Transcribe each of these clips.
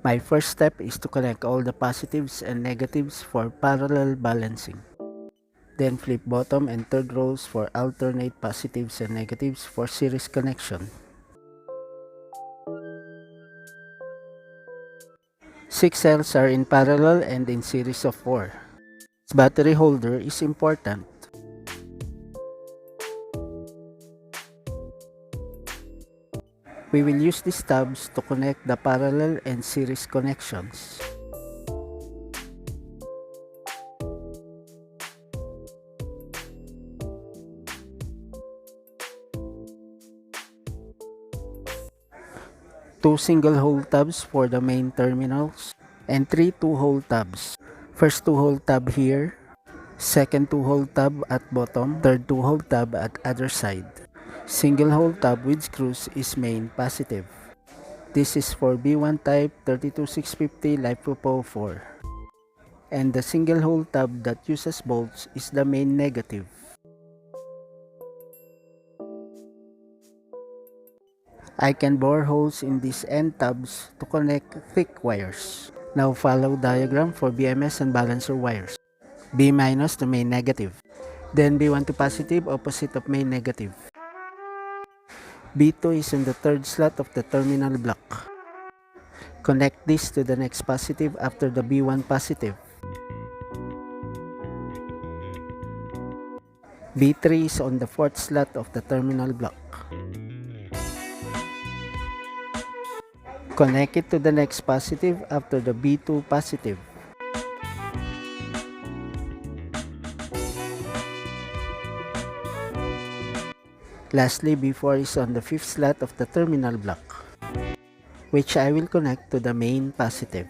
My first step is to connect all the positives and negatives for parallel balancing. Then flip bottom and third rows for alternate positives and negatives for series connection. 6 cells are in parallel and in series of 4. This battery holder is important. We will use these tabs to connect the parallel and series connections. Two single-hole tabs for the main terminals and 3 two-hole tabs. First two-hole tab here, second two-hole tab at bottom, third two-hole tab at other side. Single-hole tab with screws is main positive. This is for B1 type 32650 lifepo4. And the single-hole tab that uses bolts is the main negative. I can bore holes in these end tabs to connect thick wires. Now follow diagram for BMS and balancer wires. B minus to main negative. Then B1 to positive, opposite of main negative. B2 is in the third slot of the terminal block. Connect this to the next positive after the B1 positive. B3 is on the fourth slot of the terminal block. Connect it to the next positive after the B2 positive. Lastly, B4 is on the fifth slot of the terminal block, which I will connect to the main positive.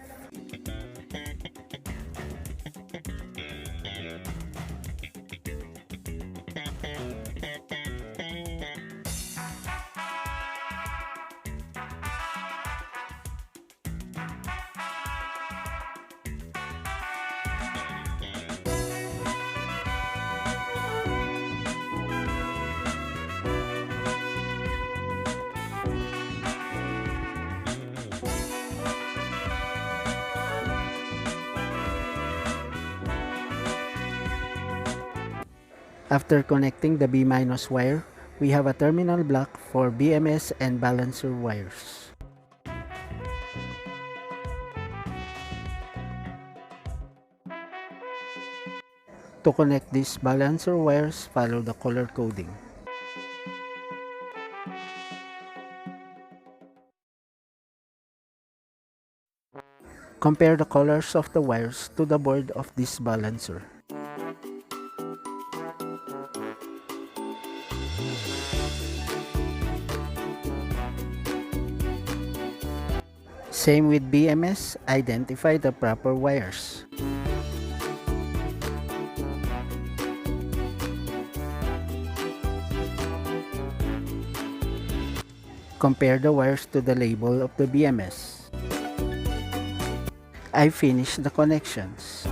After connecting the B- wire, we have a terminal block for BMS and balancer wires. To connect these balancer wires, follow the color coding. Compare the colors of the wires to the board of this balancer. Same with BMS, identify the proper wires. Compare the wires to the label of the BMS. I finished the connections.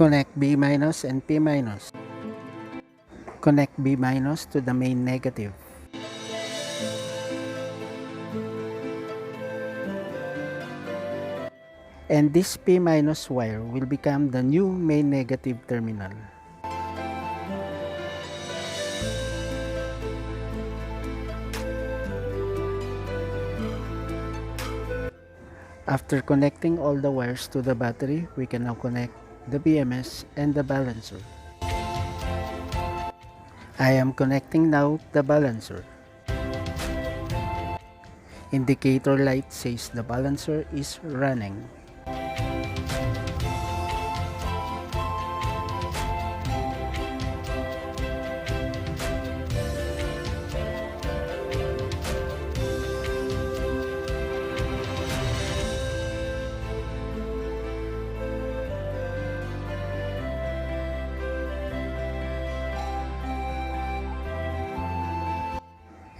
Connect B- and P-. Connect B- to the main negative. And this P- wire will become the new main negative terminal. After connecting all the wires to the battery, we can now connect the BMS and the balancer. I am connecting now the balancer. Indicator light says the balancer is running.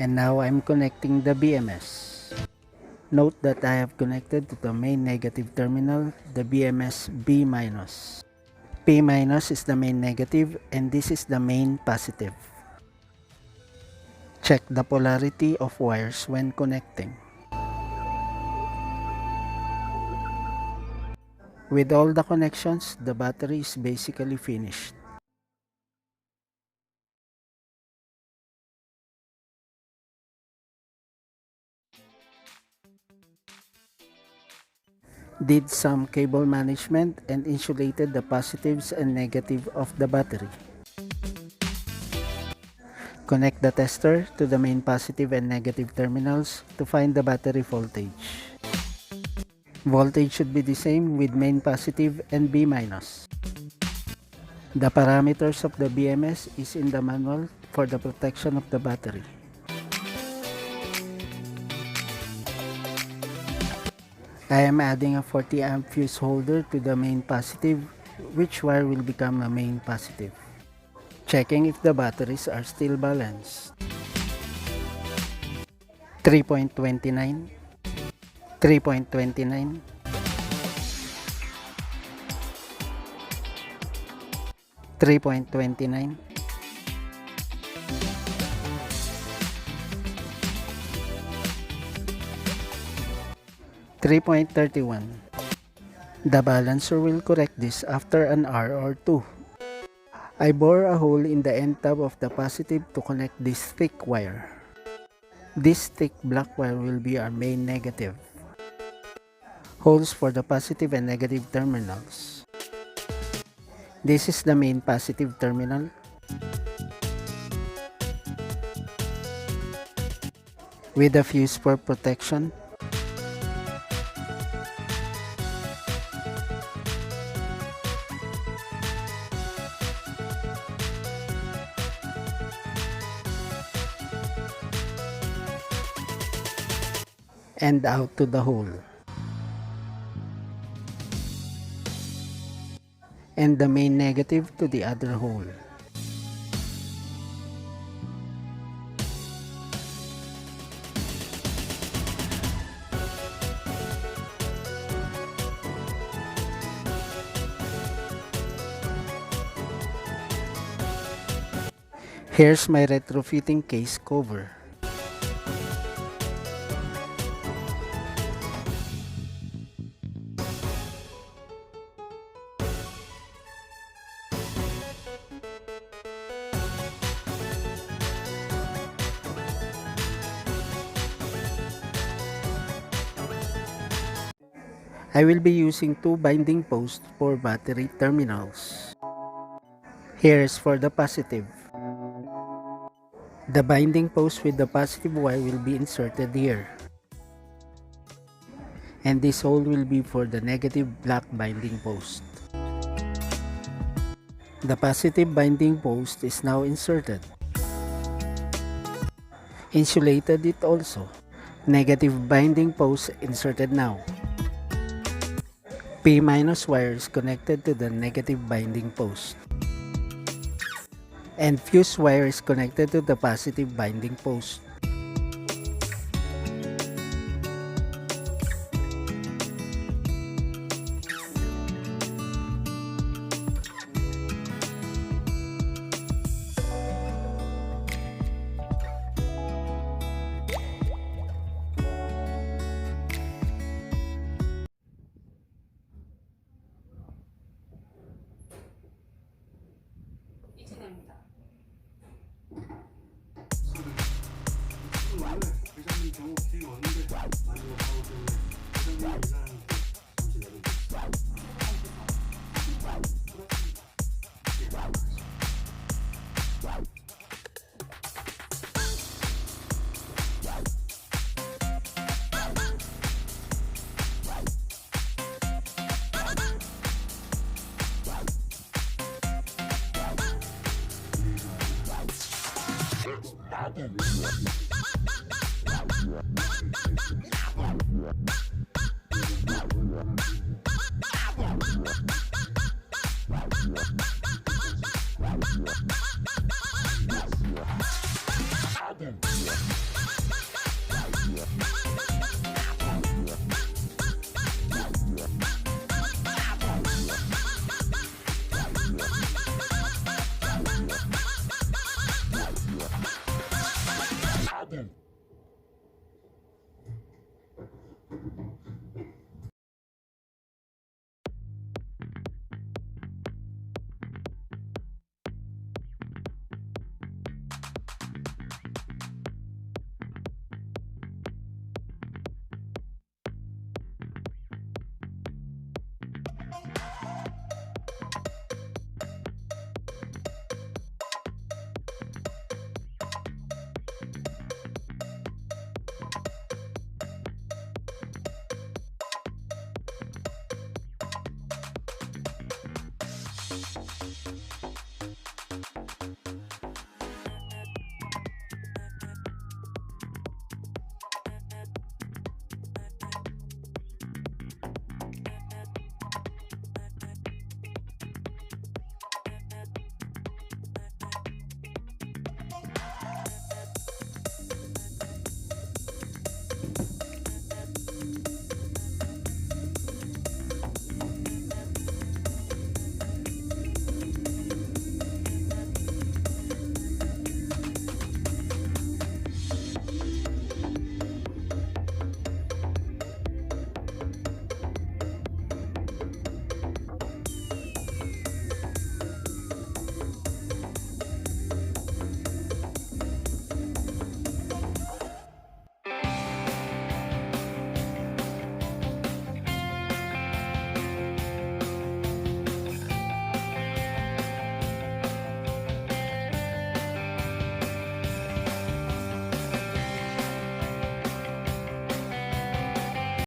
And now I'm connecting the BMS. Note that I have connected to the main negative terminal the BMS B-. P- is the main negative and this is the main positive. Check the polarity of wires when connecting. With all the connections, the battery is basically finished. Did some cable management and insulated the positives and negative of the battery. Connect the tester to the main positive and negative terminals to find the battery voltage. Voltage should be the same with main positive and B-. The parameters of the BMS is in the manual for the protection of the battery. I am adding a 40 amp fuse holder to the main positive, which wire will become a main positive. Checking if the batteries are still balanced. 3.29, 3.29, 3.29, 3.31. The balancer will correct this after an hour or two. I bore a hole in the end tab of the positive to connect this thick wire. This thick black wire will be our main negative. Holes for the positive and negative terminals. This is the main positive terminal. With a fuse for protection. And out to the hole. And the main negative to the other hole. Here's my retrofitting case cover. I will be using two binding posts for battery terminals. Here's for the positive. The binding post with the positive wire will be inserted here. And this hole will be for the negative black binding post. The positive binding post is now inserted. Insulated it also. Negative binding post inserted now. P- wire is connected to the negative binding post. And fuse wire is connected to the positive binding post.